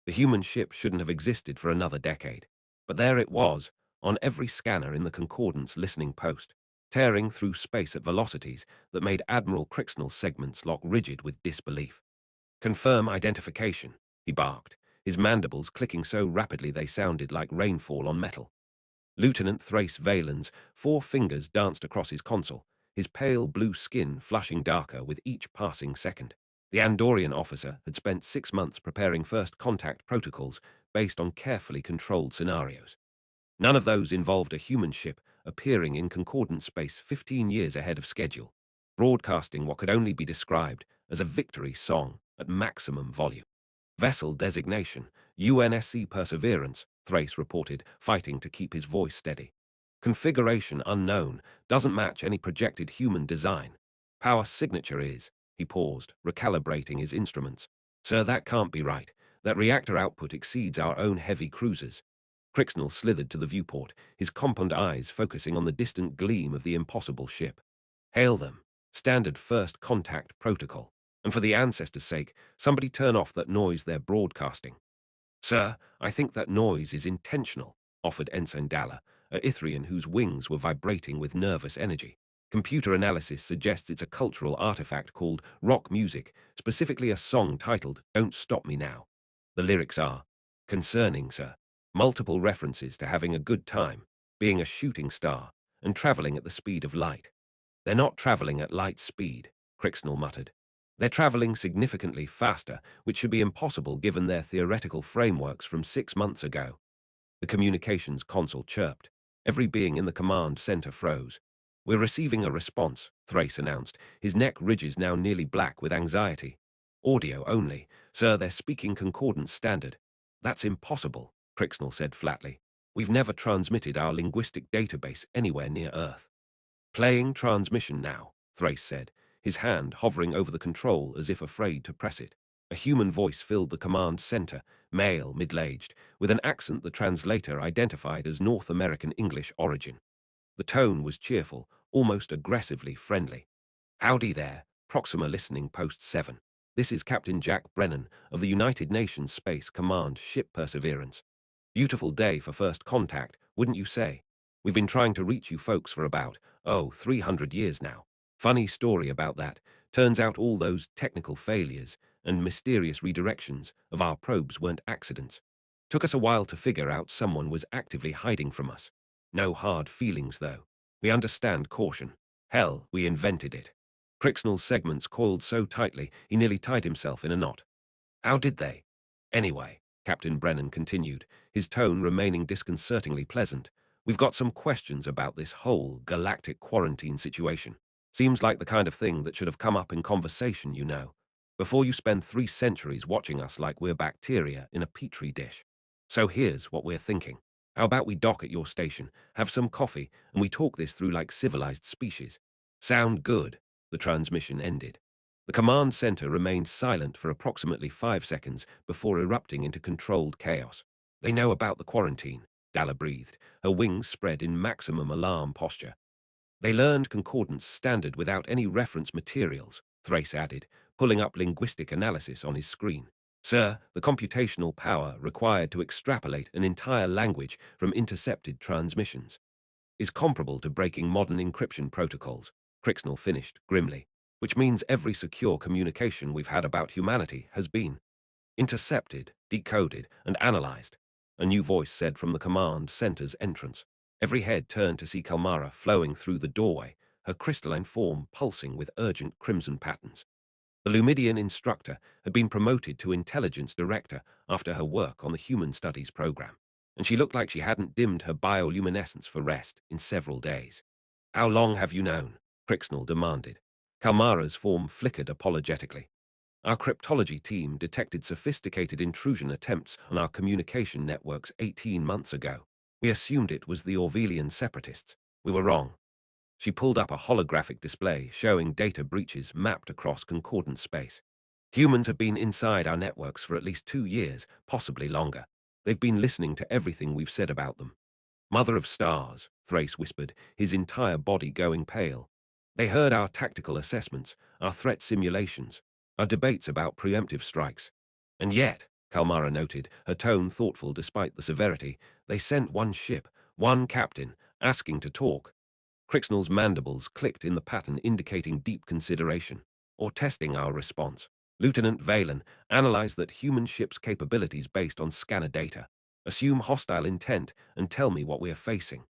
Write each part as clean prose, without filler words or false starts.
The human ship shouldn't have existed for another decade. But there it was, on every scanner in the Concordance listening post, tearing through space at velocities that made Admiral Crixnell's segments lock rigid with disbelief. "Confirm identification," he barked, his mandibles clicking so rapidly they sounded like rainfall on metal. Lieutenant Thrace Valen's 4 fingers danced across his console, his pale blue skin flushing darker with each passing second. The Andorian officer had spent 6 months preparing first contact protocols based on carefully controlled scenarios. None of those involved a human ship appearing in concordant space 15 years ahead of schedule, broadcasting what could only be described as a victory song at maximum volume. "Vessel designation, UNSC Perseverance," Thrace reported, fighting to keep his voice steady. "Configuration unknown, doesn't match any projected human design. Power signature is," he paused, recalibrating his instruments. "Sir, that can't be right. That reactor output exceeds our own heavy cruisers." Crixnell slithered to the viewport, his compound eyes focusing on the distant gleam of the impossible ship. "Hail them. Standard first contact protocol. And for the ancestors' sake, somebody turn off that noise they're broadcasting." "Sir, I think that noise is intentional," offered Ensign Dalla, a Ithrian whose wings were vibrating with nervous energy. "Computer analysis suggests it's a cultural artifact called rock music, specifically a song titled Don't Stop Me Now. The lyrics are concerning, sir. Multiple references to having a good time, being a shooting star, and traveling at the speed of light." "They're not traveling at light speed," Crixnell muttered. "They're traveling significantly faster, which should be impossible given their theoretical frameworks from 6 months ago." The communications console chirped. Every being in the command center froze. "We're receiving a response," Thrace announced, his neck ridges now nearly black with anxiety. "Audio only. Sir, they're speaking concordance standard." "That's impossible," Crixnell said flatly. "We've never transmitted our linguistic database anywhere near Earth." "Playing transmission now," Thrace said, his hand hovering over the control as if afraid to press it. A human voice filled the command center, male, middle-aged, with an accent the translator identified as North American English origin. The tone was cheerful, almost aggressively friendly. "Howdy there, Proxima Listening Post 7. This is Captain Jack Brennan of the United Nations Space Command Ship Perseverance. Beautiful day for first contact, wouldn't you say? We've been trying to reach you folks for about, 300 years now. Funny story about that. Turns out all those technical failures and mysterious redirections of our probes weren't accidents. Took us a while to figure out someone was actively hiding from us. No hard feelings, though. We understand caution. Hell, we invented it." Crixnell's segments coiled so tightly he nearly tied himself in a knot. "How did they? Anyway," Captain Brennan continued, his tone remaining disconcertingly pleasant, "we've got some questions about this whole galactic quarantine situation. Seems like the kind of thing that should have come up in conversation, you know, before you spend 3 centuries watching us like we're bacteria in a petri dish. So here's what we're thinking. How about we dock at your station, have some coffee, and we talk this through like civilized species?" "Sound good," the transmission ended. The command center remained silent for approximately 5 seconds before erupting into controlled chaos. "They know about the quarantine," Dalla breathed, her wings spread in maximum alarm posture. "They learned concordance standard without any reference materials," Thrace added, pulling up linguistic analysis on his screen. "Sir, the computational power required to extrapolate an entire language from intercepted transmissions is comparable to breaking modern encryption protocols," Crixnell finished grimly, "which means every secure communication we've had about humanity has been intercepted, decoded, and analyzed," a new voice said from the command center's entrance. Every head turned to see Kalmara flowing through the doorway, her crystalline form pulsing with urgent crimson patterns. The Lumidian instructor had been promoted to intelligence director after her work on the human studies program, and she looked like she hadn't dimmed her bioluminescence for rest in several days. "How long have you known?" Crixnell demanded. Kalmara's form flickered apologetically. "Our cryptology team detected sophisticated intrusion attempts on our communication networks 18 months ago. We assumed it was the Orvelian separatists. We were wrong." She pulled up a holographic display showing data breaches mapped across concordant space. "Humans have been inside our networks for at least 2 years, possibly longer. They've been listening to everything we've said about them." "Mother of stars," Thrace whispered, his entire body going pale. "They heard our tactical assessments, our threat simulations, our debates about preemptive strikes. And yet, Kalmara noted, her tone thoughtful despite the severity. They sent one ship, one captain, asking to talk. Crixnell's mandibles clicked in the pattern indicating deep consideration, or testing our response. Lieutenant Valen analyzed that human ships' capabilities based on scanner data. Assume hostile intent and tell me what we are facing.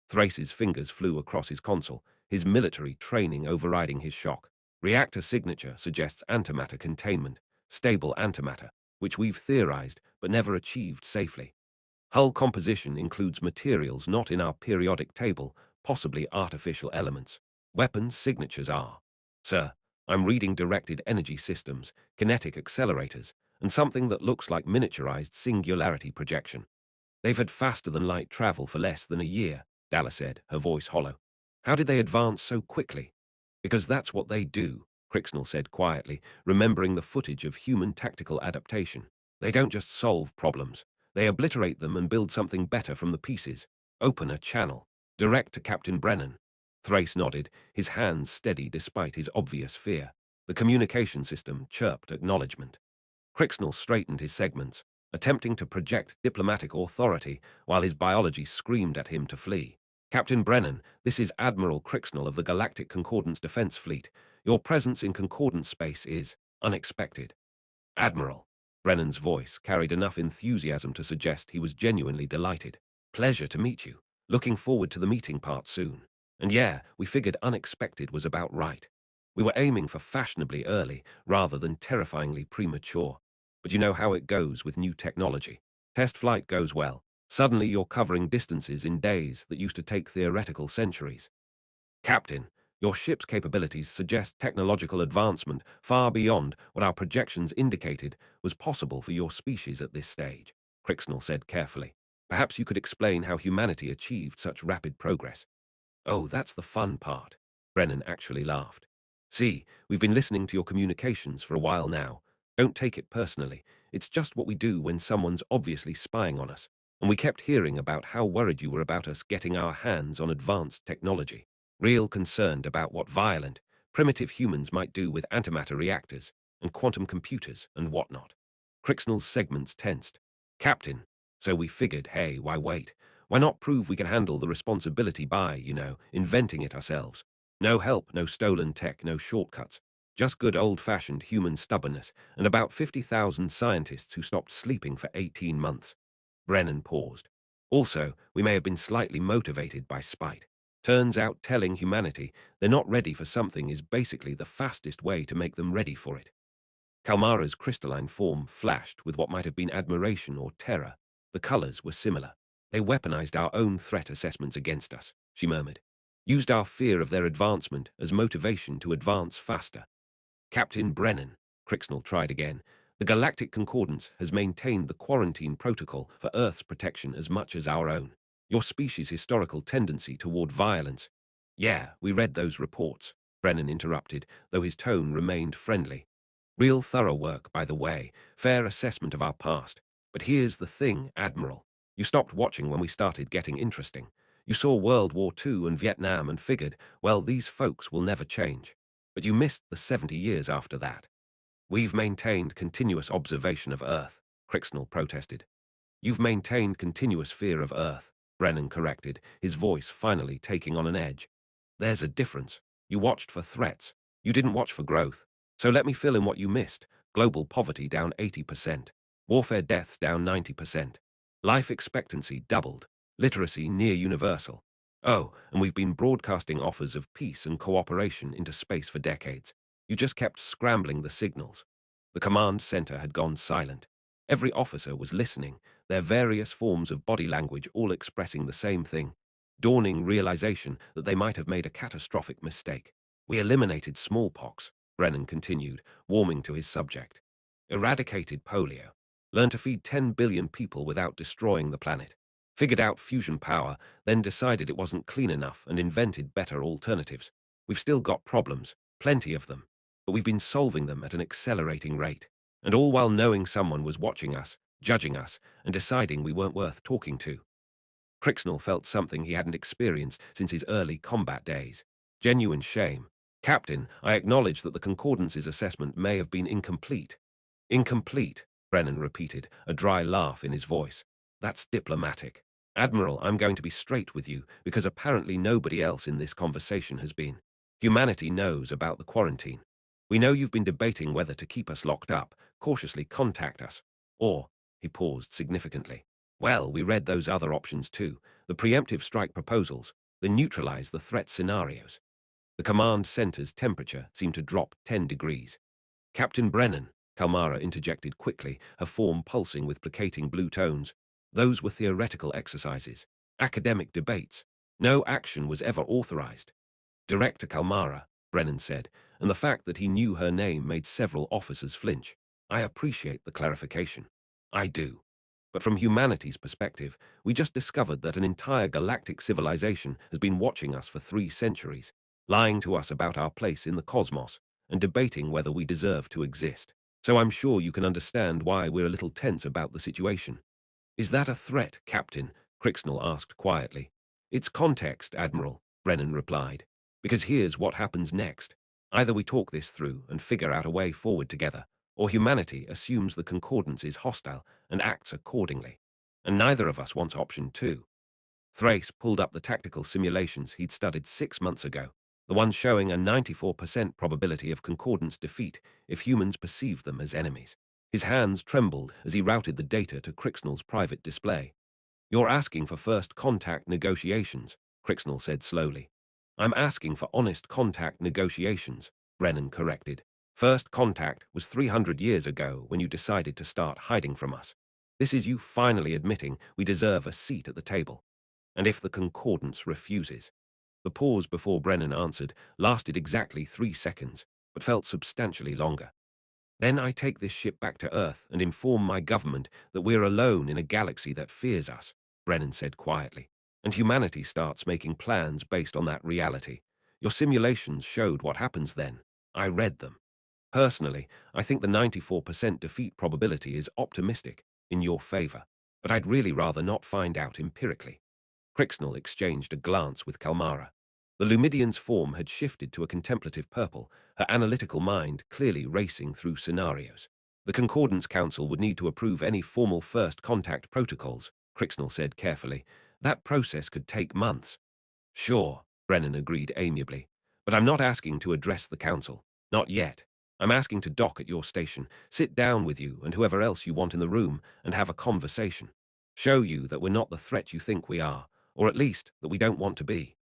Thrace's fingers flew across his console, his military training overriding his shock. Reactor signature suggests antimatter containment, stable antimatter, which we've theorized but never achieved safely. Hull composition includes materials not in our periodic table, possibly artificial elements. Weapons signatures are. Sir, I'm reading directed energy systems, kinetic accelerators, and something that looks like miniaturized singularity projection. They've had faster-than-light travel for less than a year, Dalla said, her voice hollow. How did they advance so quickly? Because that's what they do, Crixnell said quietly, remembering the footage of human tactical adaptation. They don't just solve problems. They obliterate them and build something better from the pieces. Open a channel. Direct to Captain Brennan. Thrace nodded, his hands steady despite his obvious fear. The communication system chirped acknowledgement. Crixnell straightened his segments, attempting to project diplomatic authority while his biology screamed at him to flee. Captain Brennan, this is Admiral Crixnell of the Galactic Concordance Defense Fleet. Your presence in Concordance space is unexpected. Admiral. Brennan's voice carried enough enthusiasm to suggest he was genuinely delighted. Pleasure to meet you. Looking forward to the meeting part soon. And yeah, we figured unexpected was about right. We were aiming for fashionably early rather than terrifyingly premature. But you know how it goes with new technology. Test flight goes well. Suddenly you're covering distances in days that used to take theoretical centuries. Captain, your ship's capabilities suggest technological advancement far beyond what our projections indicated was possible for your species at this stage, Crixnell said carefully. Perhaps you could explain how humanity achieved such rapid progress. Oh, that's the fun part. Brennan actually laughed. See, we've been listening to your communications for a while now. Don't take it personally. It's just what we do when someone's obviously spying on us. And we kept hearing about how worried you were about us getting our hands on advanced technology. Real concerned about what violent, primitive humans might do with antimatter reactors and quantum computers and whatnot. Crixnell's segments tensed. Captain, so we figured, hey, why wait? Why not prove we can handle the responsibility by, inventing it ourselves? No help, no stolen tech, no shortcuts. Just good old-fashioned human stubbornness and about 50,000 scientists who stopped sleeping for 18 months. Brennan paused. Also, we may have been slightly motivated by spite. Turns out telling humanity they're not ready for something is basically the fastest way to make them ready for it. Kalmara's crystalline form flashed with what might have been admiration or terror. The colors were similar. They weaponized our own threat assessments against us, she murmured. Used our fear of their advancement as motivation to advance faster. Captain Brennan, Crixnell tried again. The Galactic Concordance has maintained the quarantine protocol for Earth's protection as much as our own. Your species' historical tendency toward violence. Yeah, we read those reports, Brennan interrupted, though his tone remained friendly. Real thorough work, by the way, fair assessment of our past. But here's the thing, Admiral. You stopped watching when we started getting interesting. You saw World War II and Vietnam and figured, well, these folks will never change. But you missed the 70 years after that. We've maintained continuous observation of Earth, Crixnell protested. You've maintained continuous fear of Earth, Brennan corrected, his voice finally taking on an edge. There's a difference. You watched for threats. You didn't watch for growth. So let me fill in what you missed. Global poverty down 80%. Warfare deaths down 90%. Life expectancy doubled. Literacy near universal. Oh, and we've been broadcasting offers of peace and cooperation into space for decades. You just kept scrambling the signals. The command center had gone silent. Every officer was listening, their various forms of body language all expressing the same thing. Dawning realization that they might have made a catastrophic mistake. We eliminated smallpox, Brennan continued, warming to his subject. Eradicated polio. Learned to feed 10 billion people without destroying the planet. Figured out fusion power, then decided it wasn't clean enough and invented better alternatives. We've still got problems, plenty of them, but we've been solving them at an accelerating rate. And all while knowing someone was watching us, judging us, and deciding we weren't worth talking to. Crixnell felt something he hadn't experienced since his early combat days. Genuine shame. Captain, I acknowledge that the Concordance's assessment may have been incomplete. Incomplete. Brennan repeated, a dry laugh in his voice. That's diplomatic. Admiral, I'm going to be straight with you, because apparently nobody else in this conversation has been. Humanity knows about the quarantine. We know you've been debating whether to keep us locked up, cautiously contact us, or, he paused significantly. Well, we read those other options too, the preemptive strike proposals, the neutralize the threat scenarios. The command center's temperature seemed to drop 10 degrees. Captain Brennan, Kalmara interjected quickly, her form pulsing with placating blue tones. Those were theoretical exercises, academic debates. No action was ever authorized. Direct to Kalmara, Brennan said, and the fact that he knew her name made several officers flinch. I appreciate the clarification. I do. But from humanity's perspective, we just discovered that an entire galactic civilization has been watching us for 3 centuries, lying to us about our place in the cosmos, and debating whether we deserve to exist. So I'm sure you can understand why we're a little tense about the situation. Is that a threat, Captain? Crixnell asked quietly. It's context, Admiral, Brennan replied. Because here's what happens next. Either we talk this through and figure out a way forward together, or humanity assumes the concordance is hostile and acts accordingly. And neither of us wants option 2. Thrace pulled up the tactical simulations he'd studied 6 months ago, the ones showing a 94% probability of concordance defeat if humans perceive them as enemies. His hands trembled as he routed the data to Crixnell's private display. You're asking for first contact negotiations, Crixnell said slowly. I'm asking for honest contact negotiations, Brennan corrected. First contact was 300 years ago when you decided to start hiding from us. This is you finally admitting we deserve a seat at the table. And if the concordance refuses? The pause before Brennan answered lasted exactly 3 seconds, but felt substantially longer. Then I take this ship back to Earth and inform my government that we're alone in a galaxy that fears us, Brennan said quietly. And humanity starts making plans based on that reality. Your simulations showed what happens then. I read them. Personally, I think the 94% defeat probability is optimistic, in your favor, but I'd really rather not find out empirically. Crixnell exchanged a glance with Kalmara. The Lumidian's form had shifted to a contemplative purple, her analytical mind clearly racing through scenarios. The Concordance Council would need to approve any formal first contact protocols, Crixnell said carefully. That process could take months. Sure, Brennan agreed amiably, but I'm not asking to address the council. Not yet. I'm asking to dock at your station, sit down with you and whoever else you want in the room, and have a conversation. Show you that we're not the threat you think we are, or at least that we don't want to be.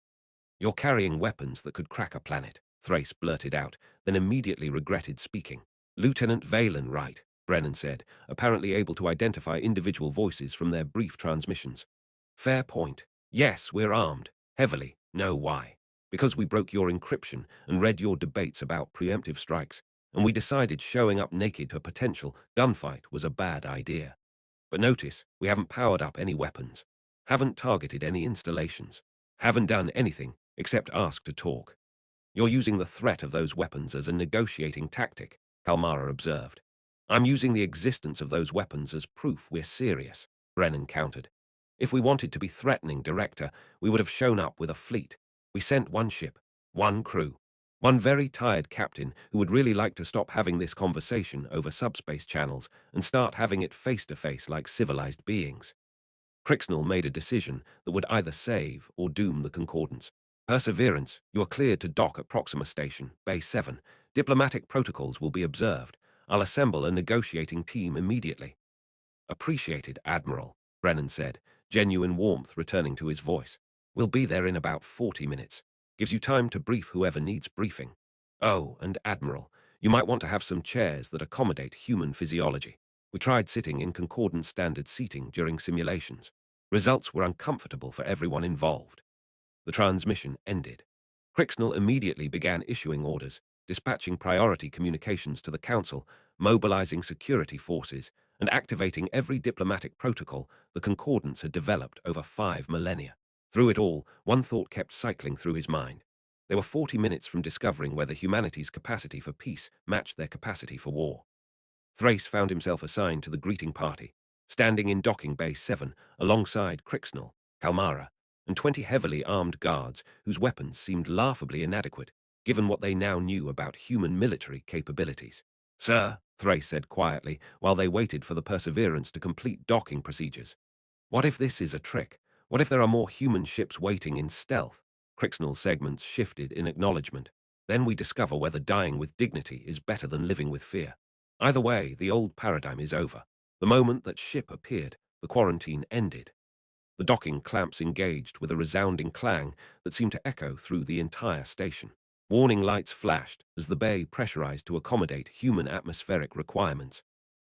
You're carrying weapons that could crack a planet, Thrace blurted out, then immediately regretted speaking. Lieutenant Valen, right, Brennan said, apparently able to identify individual voices from their brief transmissions. Fair point. Yes, we're armed. Heavily. Know why? Because we broke your encryption and read your debates about preemptive strikes, and we decided showing up naked to a potential gunfight was a bad idea. But notice, we haven't powered up any weapons, haven't targeted any installations, haven't done anything except ask to talk. You're using the threat of those weapons as a negotiating tactic, Kalmara observed. I'm using the existence of those weapons as proof we're serious, Brennan countered. If we wanted to be threatening, Director, we would have shown up with a fleet. We sent one ship, one crew, one very tired captain who would really like to stop having this conversation over subspace channels and start having it face-to-face like civilized beings. Crixnell made a decision that would either save or doom the Concordance. Perseverance, you are cleared to dock at Proxima Station, Bay 7. Diplomatic protocols will be observed. I'll assemble a negotiating team immediately. Appreciated, Admiral, Brennan said, genuine warmth returning to his voice. We'll be there in about 40 minutes. Gives you time to brief whoever needs briefing. Oh, and Admiral, you might want to have some chairs that accommodate human physiology. We tried sitting in concordant standard seating during simulations. Results were uncomfortable for everyone involved. The transmission ended. Crixnell immediately began issuing orders, dispatching priority communications to the Council, mobilizing security forces, and activating every diplomatic protocol the Concordance had developed over 5 millennia. Through it all, one thought kept cycling through his mind. They were 40 minutes from discovering whether humanity's capacity for peace matched their capacity for war. Thrace found himself assigned to the greeting party, standing in docking bay 7 alongside Crixnell, Kalmara, and 20 heavily armed guards whose weapons seemed laughably inadequate, given what they now knew about human military capabilities. Sir, Thrace said quietly while they waited for the Perseverance to complete docking procedures. What if this is a trick? What if there are more human ships waiting in stealth? Crixnall's segments shifted in acknowledgement. Then we discover whether dying with dignity is better than living with fear. Either way, the old paradigm is over. The moment that ship appeared, the quarantine ended. The docking clamps engaged with a resounding clang that seemed to echo through the entire station. Warning lights flashed as the bay pressurized to accommodate human atmospheric requirements.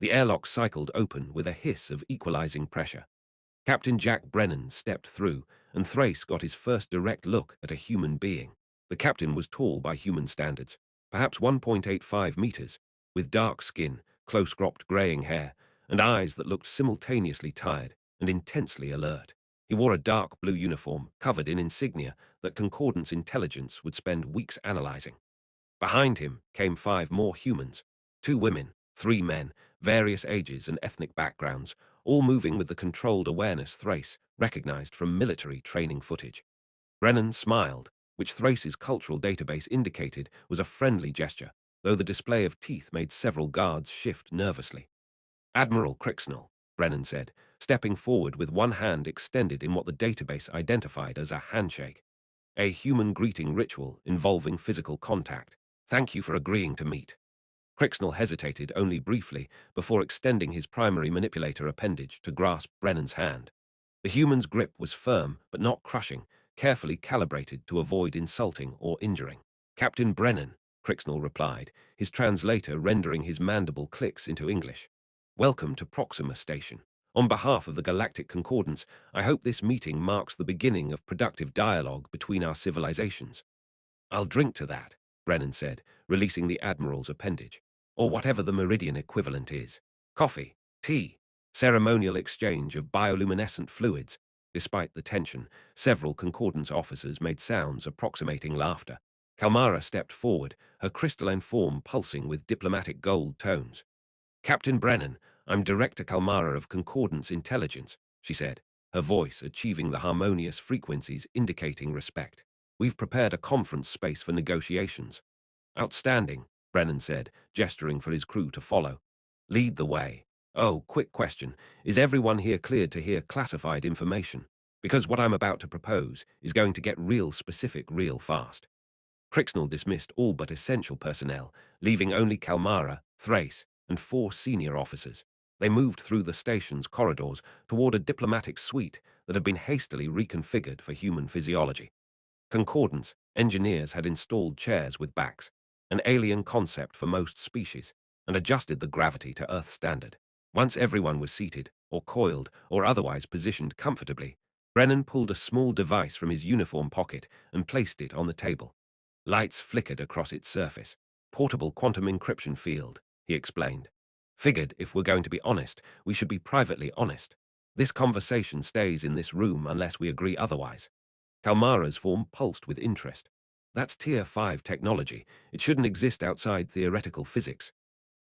The airlock cycled open with a hiss of equalizing pressure. Captain Jack Brennan stepped through, and Thrace got his first direct look at a human being. The captain was tall by human standards, perhaps 1.85 meters, with dark skin, close-cropped graying hair, and eyes that looked simultaneously tired and intensely alert. He wore a dark blue uniform covered in insignia that Concordance intelligence would spend weeks analyzing. Behind him came 5 more humans, 2 women, 3 men, various ages and ethnic backgrounds, all moving with the controlled awareness Thrace recognized from military training footage. Brennan smiled, which Thrace's cultural database indicated was a friendly gesture, though the display of teeth made several guards shift nervously. Admiral Crixnall, Brennan said, stepping forward with one hand extended in what the database identified as a handshake, a human greeting ritual involving physical contact. Thank you for agreeing to meet. Crixnall hesitated only briefly before extending his primary manipulator appendage to grasp Brennan's hand. The human's grip was firm but not crushing, carefully calibrated to avoid insulting or injuring. Captain Brennan, Crixnall replied, his translator rendering his mandible clicks into English. Welcome to Proxima Station. On behalf of the Galactic Concordance, I hope this meeting marks the beginning of productive dialogue between our civilizations. I'll drink to that, Brennan said, releasing the Admiral's appendage, or whatever the Meridian equivalent is. Coffee, tea, ceremonial exchange of bioluminescent fluids. Despite the tension, several Concordance officers made sounds approximating laughter. Kalmara stepped forward, her crystalline form pulsing with diplomatic gold tones. Captain Brennan, I'm Director Kalmara of Concordance Intelligence, she said, her voice achieving the harmonious frequencies indicating respect. We've prepared a conference space for negotiations. Outstanding, Brennan said, gesturing for his crew to follow. Lead the way. Oh, quick question. Is everyone here cleared to hear classified information? Because what I'm about to propose is going to get real specific real fast. Crixnall dismissed all but essential personnel, leaving only Kalmara, Thrace, and 4 senior officers. They moved through the station's corridors toward a diplomatic suite that had been hastily reconfigured for human physiology. Concordance, engineers had installed chairs with backs, an alien concept for most species, and adjusted the gravity to Earth standard. Once everyone was seated, or coiled, or otherwise positioned comfortably, Brennan pulled a small device from his uniform pocket and placed it on the table. Lights flickered across its surface. Portable quantum encryption field, he explained. Figured if we're going to be honest, we should be privately honest. This conversation stays in this room unless we agree otherwise. Kalmara's form pulsed with interest. That's Tier 5 technology. It shouldn't exist outside theoretical physics.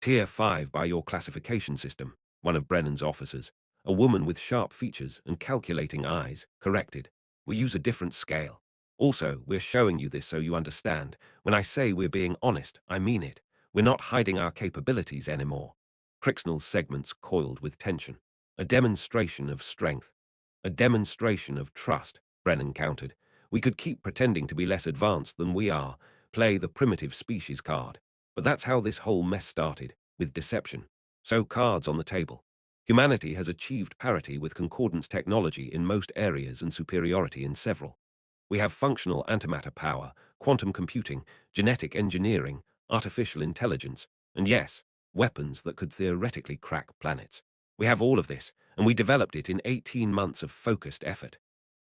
Tier 5 by your classification system, one of Brennan's officers, a woman with sharp features and calculating eyes, corrected. We use a different scale. Also, we're showing you this so you understand. When I say we're being honest, I mean it. We're not hiding our capabilities anymore. Crixnall's segments coiled with tension. A demonstration of strength. A demonstration of trust, Brennan countered. We could keep pretending to be less advanced than we are, play the primitive species card. But that's how this whole mess started, with deception. So cards on the table. Humanity has achieved parity with concordance technology in most areas and superiority in several. We have functional antimatter power, quantum computing, genetic engineering, artificial intelligence, and yes, weapons that could theoretically crack planets. We have all of this, and we developed it in 18 months of focused effort.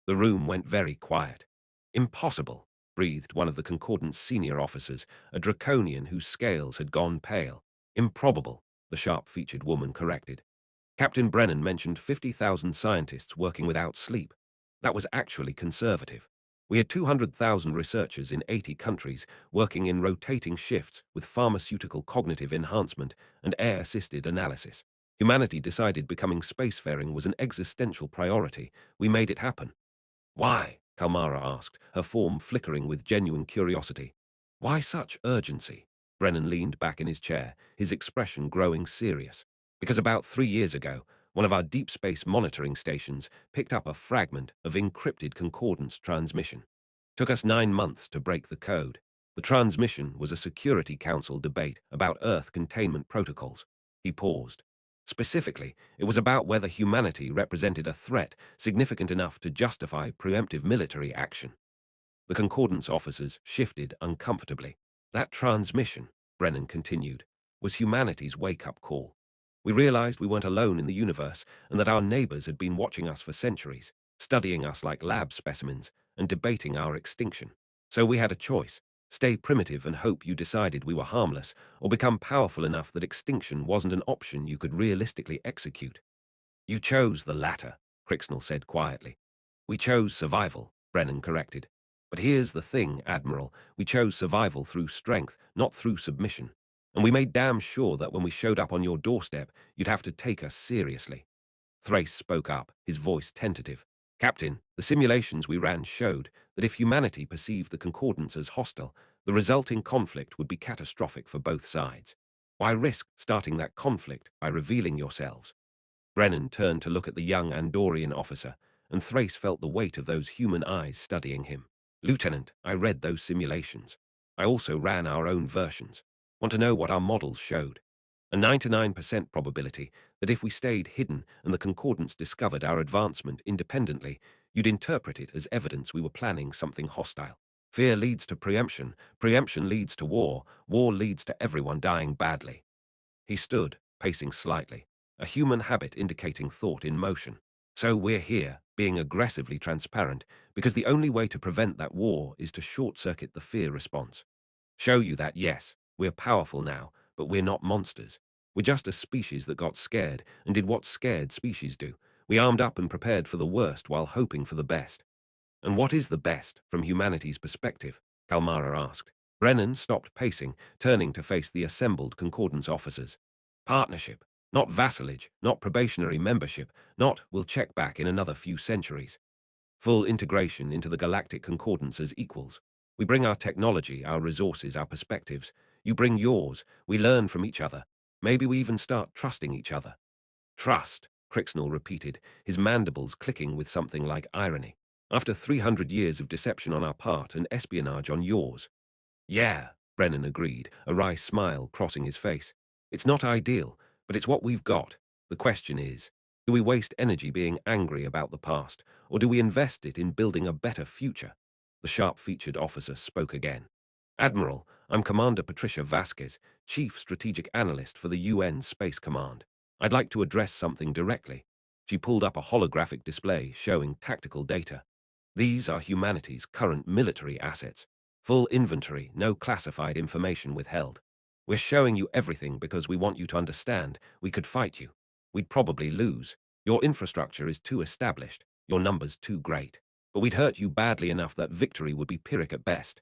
The room went very quiet. Impossible, breathed one of the Concordance senior officers, a draconian whose scales had gone pale. Improbable, the sharp-featured woman corrected. Captain Brennan mentioned 50,000 scientists working without sleep. That was actually conservative. We had 200,000 researchers in 80 countries working in rotating shifts with pharmaceutical cognitive enhancement and air-assisted analysis. Humanity decided becoming spacefaring was an existential priority. We made it happen. Why? Kalmara asked, her form flickering with genuine curiosity. Why such urgency? Brennan leaned back in his chair, his expression growing serious. Because about 3 years ago, one of our deep space monitoring stations picked up a fragment of encrypted concordance transmission. Took us 9 months to break the code. The transmission was a Security Council debate about Earth containment protocols. He paused. Specifically, it was about whether humanity represented a threat significant enough to justify preemptive military action. The concordance officers shifted uncomfortably. That transmission, Brennan continued, was humanity's wake-up call. We realized we weren't alone in the universe and that our neighbors had been watching us for centuries, studying us like lab specimens and debating our extinction. So we had a choice: stay primitive and hope you decided we were harmless, or become powerful enough that extinction wasn't an option you could realistically execute. You chose the latter, Crixnell said quietly. We chose survival, Brennan corrected. But here's the thing, Admiral. We chose survival through strength, not through submission. And we made damn sure that when we showed up on your doorstep, you'd have to take us seriously. Thrace spoke up, his voice tentative. Captain, the simulations we ran showed that if humanity perceived the concordance as hostile, the resulting conflict would be catastrophic for both sides. Why risk starting that conflict by revealing yourselves? Brennan turned to look at the young Andorian officer, and Thrace felt the weight of those human eyes studying him. Lieutenant, I read those simulations. I also ran our own versions. Want to know what our models showed? A 99% probability that if we stayed hidden and the concordance discovered our advancement independently, you'd interpret it as evidence we were planning something hostile. Fear leads to preemption, preemption leads to war, war leads to everyone dying badly. He stood, pacing slightly, a human habit indicating thought in motion. So we're here, being aggressively transparent, because the only way to prevent that war is to short-circuit the fear response. Show you that, yes, we're powerful now, but we're not monsters. We're just a species that got scared and did what scared species do. We armed up and prepared for the worst while hoping for the best. And what is the best, from humanity's perspective? Kalmara asked. Brennan stopped pacing, turning to face the assembled concordance officers. Partnership, not vassalage, not probationary membership, not we'll check back in another few centuries. Full integration into the galactic concordance as equals. We bring our technology, our resources, our perspectives. You bring yours. We learn from each other. Maybe we even start trusting each other. Trust, Crixnell repeated, his mandibles clicking with something like irony. After 300 years of deception on our part and espionage on yours. Yeah, Brennan agreed, a wry smile crossing his face. It's not ideal, but it's what we've got. The question is, do we waste energy being angry about the past, or do we invest it in building a better future? The sharp-featured officer spoke again. Admiral, I'm Commander Patricia Vasquez, Chief Strategic Analyst for the UN Space Command. I'd like to address something directly. She pulled up a holographic display showing tactical data. These are humanity's current military assets. Full inventory, no classified information withheld. We're showing you everything because we want you to understand we could fight you. We'd probably lose. Your infrastructure is too established, your numbers too great. But we'd hurt you badly enough that victory would be Pyrrhic at best.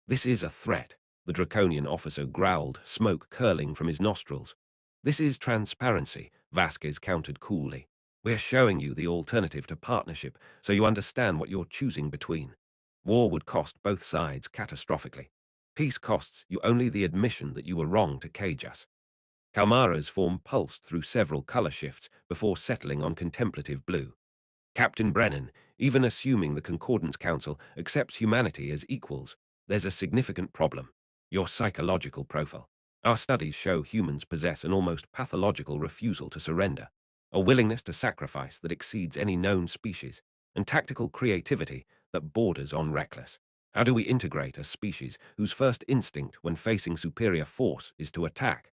This is a threat, the draconian officer growled, smoke curling from his nostrils. This is transparency, Vasquez countered coolly. We're showing you the alternative to partnership, so you understand what you're choosing between. War would cost both sides catastrophically. Peace costs you only the admission that you were wrong to cage us. Kalmara's form pulsed through several color shifts before settling on contemplative blue. Captain Brennan, even assuming the Concordance Council accepts humanity as equals, there's a significant problem: your psychological profile. Our studies show humans possess an almost pathological refusal to surrender, a willingness to sacrifice that exceeds any known species, and tactical creativity that borders on reckless. How do we integrate a species whose first instinct when facing superior force is to attack?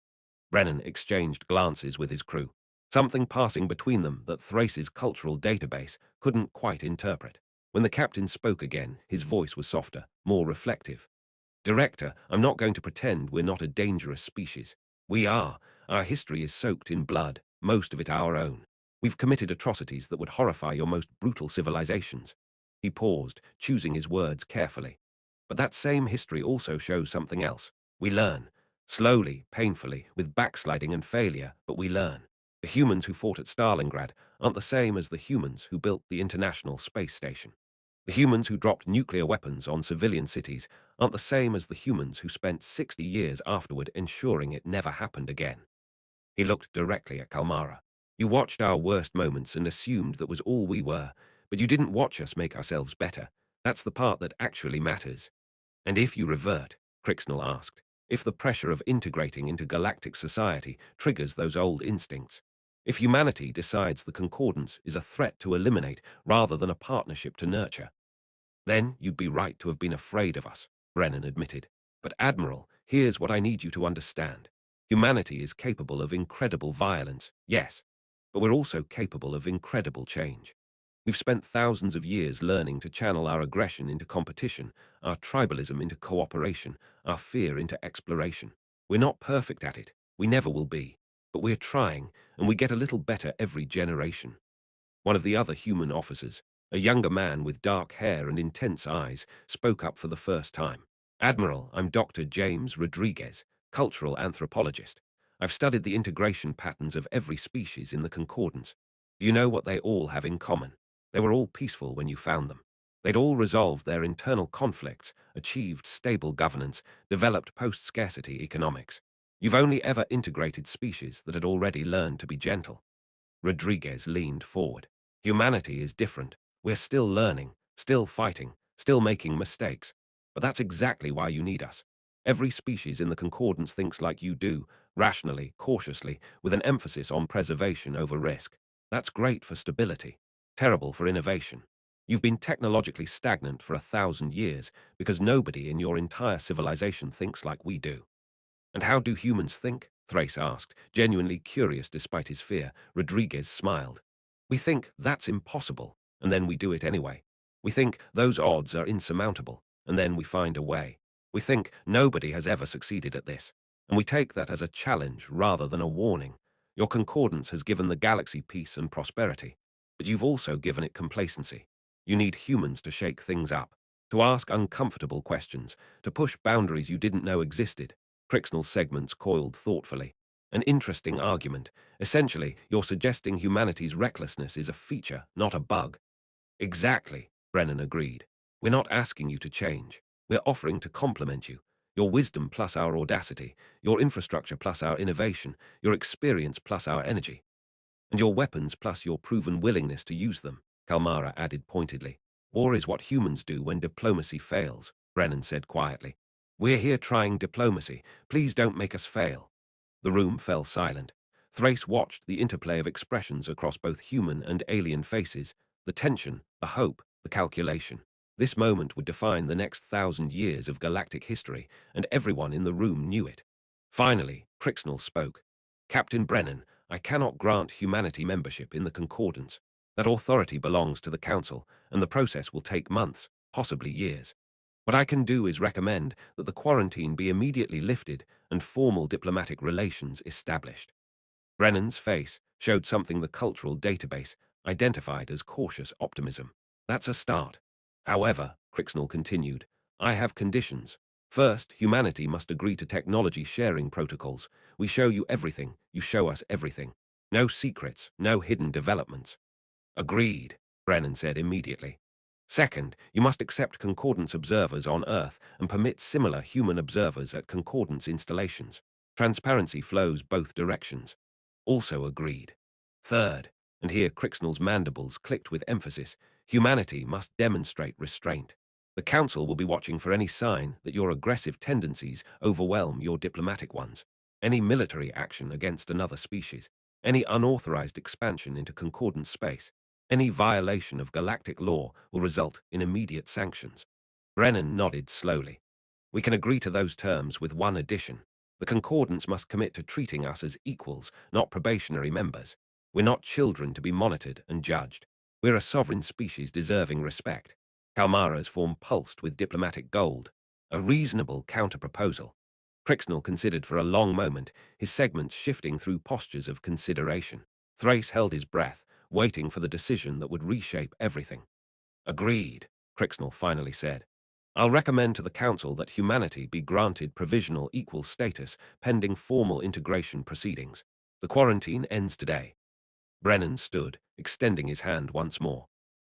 Brennan exchanged glances with his crew, something passing between them that Thrace's cultural database couldn't quite interpret. When the captain spoke again, his voice was softer, more reflective. Director, I'm not going to pretend we're not a dangerous species. We are. Our history is soaked in blood, most of it our own. We've committed atrocities that would horrify your most brutal civilizations. He paused, choosing his words carefully. But that same history also shows something else. We learn. Slowly, painfully, with backsliding and failure, but we learn. The humans who fought at Stalingrad aren't the same as the humans who built the International Space Station. The humans who dropped nuclear weapons on civilian cities aren't the same as the humans who spent 60 years afterward ensuring it never happened again. He looked directly at Kalmara. You watched our worst moments and assumed that was all we were, but you didn't watch us make ourselves better. That's the part that actually matters. And if you revert, Crixnell asked, if the pressure of integrating into galactic society triggers those old instincts, if humanity decides the concordance is a threat to eliminate rather than a partnership to nurture, then you'd be right to have been afraid of us, Brennan admitted. But Admiral, here's what I need you to understand. Humanity is capable of incredible violence, yes, but we're also capable of incredible change. We've spent thousands of years learning to channel our aggression into competition, our tribalism into cooperation, our fear into exploration. We're not perfect at it. We never will be. But we're trying, and we get a little better every generation. One of the other human officers, a younger man with dark hair and intense eyes, spoke up for the first time. Admiral, I'm Dr. James Rodriguez, cultural anthropologist. I've studied the integration patterns of every species in the concordance. Do you know what they all have in common? They were all peaceful when you found them. They'd all resolved their internal conflicts, achieved stable governance, developed post-scarcity economics. You've only ever integrated species that had already learned to be gentle. Rodriguez leaned forward. Humanity is different. We're still learning, still fighting, still making mistakes. But that's exactly why you need us. Every species in the concordance thinks like you do, rationally, cautiously, with an emphasis on preservation over risk. That's great for stability, terrible for innovation. You've been technologically stagnant for 1,000 years because nobody in your entire civilization thinks like we do. And how do humans think? Thrace asked, genuinely curious despite his fear. Rodriguez smiled. We think that's impossible, and then we do it anyway. We think those odds are insurmountable, and then we find a way. We think nobody has ever succeeded at this, and we take that as a challenge rather than a warning. Your concordance has given the galaxy peace and prosperity, but you've also given it complacency. You need humans to shake things up, to ask uncomfortable questions, to push boundaries you didn't know existed. Crixnell's segments coiled thoughtfully. An interesting argument. Essentially, you're suggesting humanity's recklessness is a feature, not a bug. Exactly, Brennan agreed. We're not asking you to change. We're offering to complement you. Your wisdom plus our audacity, your infrastructure plus our innovation, your experience plus our energy, and your weapons plus your proven willingness to use them, Kalmara added pointedly. War is what humans do when diplomacy fails, Brennan said quietly. We're here trying diplomacy. Please don't make us fail. The room fell silent. Thrace watched the interplay of expressions across both human and alien faces, the tension, the hope, the calculation. This moment would define the next 1,000 years of galactic history, and everyone in the room knew it. Finally, Crixnell spoke. Captain Brennan, I cannot grant humanity membership in the Concordance. That authority belongs to the Council, and the process will take months, possibly years. What I can do is recommend that the quarantine be immediately lifted and formal diplomatic relations established. Brennan's face showed something the cultural database identified as cautious optimism. That's a start. However, Crixnell continued, I have conditions. First, humanity must agree to technology sharing protocols. We show you everything, you show us everything. No secrets, no hidden developments. Agreed, Brennan said immediately. Second, you must accept concordance observers on Earth and permit similar human observers at concordance installations. Transparency flows both directions. Also agreed. Third, and here Crixnell's mandibles clicked with emphasis, humanity must demonstrate restraint. The Council will be watching for any sign that your aggressive tendencies overwhelm your diplomatic ones. Any military action against another species, any unauthorized expansion into concordance space, any violation of galactic law will result in immediate sanctions. Brennan nodded slowly. We can agree to those terms with one addition. The Concordance must commit to treating us as equals, not probationary members. We're not children to be monitored and judged. We're a sovereign species deserving respect. Kalmara's form pulsed with diplomatic gold. A reasonable counter-proposal. Crixnell considered for a long moment, his segments shifting through postures of consideration. Thrace held his breath, waiting for the decision that would reshape everything. Agreed, Crixnell finally said. I'll recommend to the Council that humanity be granted provisional equal status pending formal integration proceedings. The quarantine ends today. Brennan stood, extending his hand once more.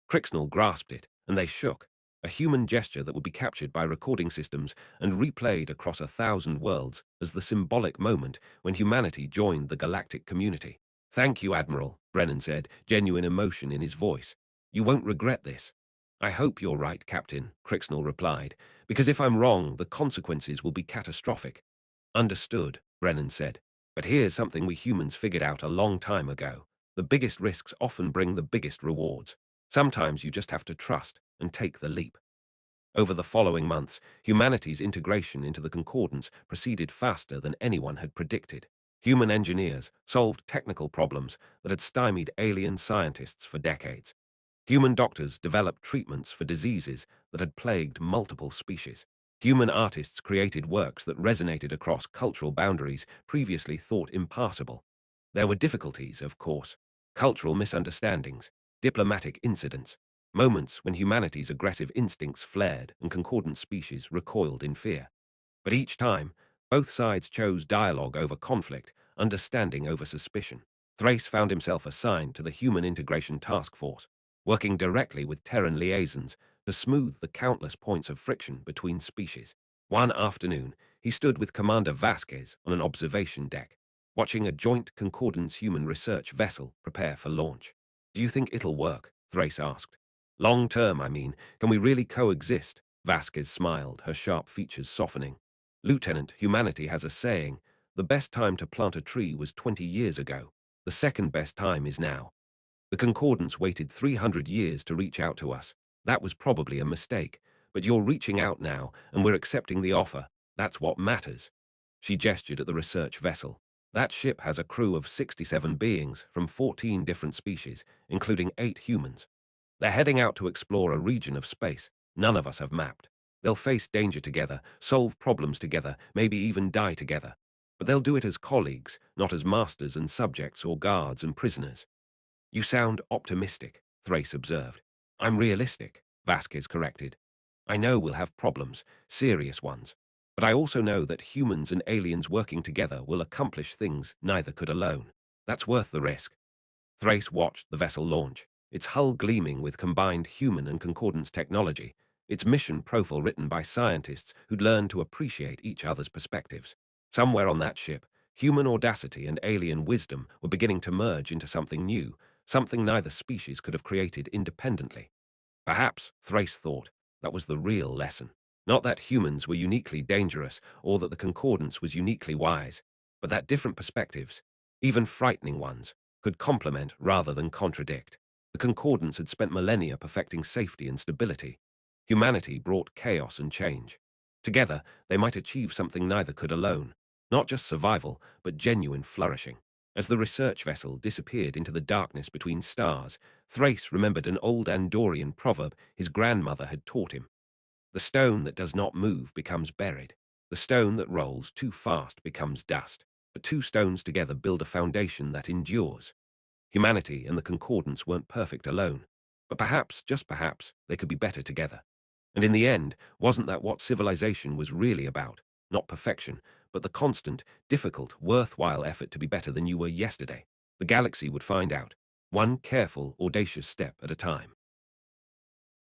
Crixnell grasped it, and they shook. a human gesture that would be captured by recording systems and replayed across 1,000 worlds as the symbolic moment when humanity joined the galactic community. "Thank you, Admiral," Brennan said, genuine emotion in his voice. "You won't regret this." "I hope you're right, Captain," Crixnall replied, "because if I'm wrong, the consequences will be catastrophic." "Understood," Brennan said. "But here's something we humans figured out a long time ago. The biggest risks often bring the biggest rewards. Sometimes you just have to trust and take the leap." Over the following months, humanity's integration into the Concordance proceeded faster than anyone had predicted. Human engineers solved technical problems that had stymied alien scientists for decades. Human doctors developed treatments for diseases that had plagued multiple species. Human artists created works that resonated across cultural boundaries previously thought impassable. There were difficulties, of course, cultural misunderstandings, diplomatic incidents, moments when humanity's aggressive instincts flared and concordant species recoiled in fear. But each time, both sides chose dialogue over conflict, understanding over suspicion. Thrace found himself assigned to the Human Integration Task Force, working directly with Terran liaisons to smooth the countless points of friction between species. One afternoon, he stood with Commander Vasquez on an observation deck, watching a joint concordance human research vessel prepare for launch. "Do you think it'll work?" Thrace asked. "Long term, I mean. Can we really coexist?" Vasquez smiled, her sharp features softening. "Lieutenant, humanity has a saying, the best time to plant a tree was 20 years ago. The second best time is now. The Concordance waited 300 years to reach out to us. That was probably a mistake. But you're reaching out now, and we're accepting the offer. That's what matters." She gestured at the research vessel. "That ship has a crew of 67 beings from 14 different species, including 8 humans. They're heading out to explore a region of space none of us have mapped. They'll face danger together, solve problems together, maybe even die together. But they'll do it as colleagues, not as masters and subjects or guards and prisoners." "You sound optimistic," Thrace observed. "I'm realistic," Vasquez corrected. "I know we'll have problems, serious ones. But I also know that humans and aliens working together will accomplish things neither could alone. That's worth the risk." Thrace watched the vessel launch, its hull gleaming with combined human and concordance technology, its mission profile written by scientists who'd learned to appreciate each other's perspectives. Somewhere on that ship, human audacity and alien wisdom were beginning to merge into something new, something neither species could have created independently. Perhaps, Thrace thought, that was the real lesson. Not that humans were uniquely dangerous or that the Concordance was uniquely wise, but that different perspectives, even frightening ones, could complement rather than contradict. The Concordance had spent millennia perfecting safety and stability. Humanity brought chaos and change. Together, they might achieve something neither could alone, not just survival, but genuine flourishing. As the research vessel disappeared into the darkness between stars, Thrace remembered an old Andorian proverb his grandmother had taught him. "The stone that does not move becomes buried. The stone that rolls too fast becomes dust. But two stones together build a foundation that endures." Humanity and the Concordance weren't perfect alone, but perhaps, just perhaps, they could be better together. And in the end, wasn't that what civilization was really about? Not perfection, but the constant, difficult, worthwhile effort to be better than you were yesterday. The galaxy would find out, one careful, audacious step at a time.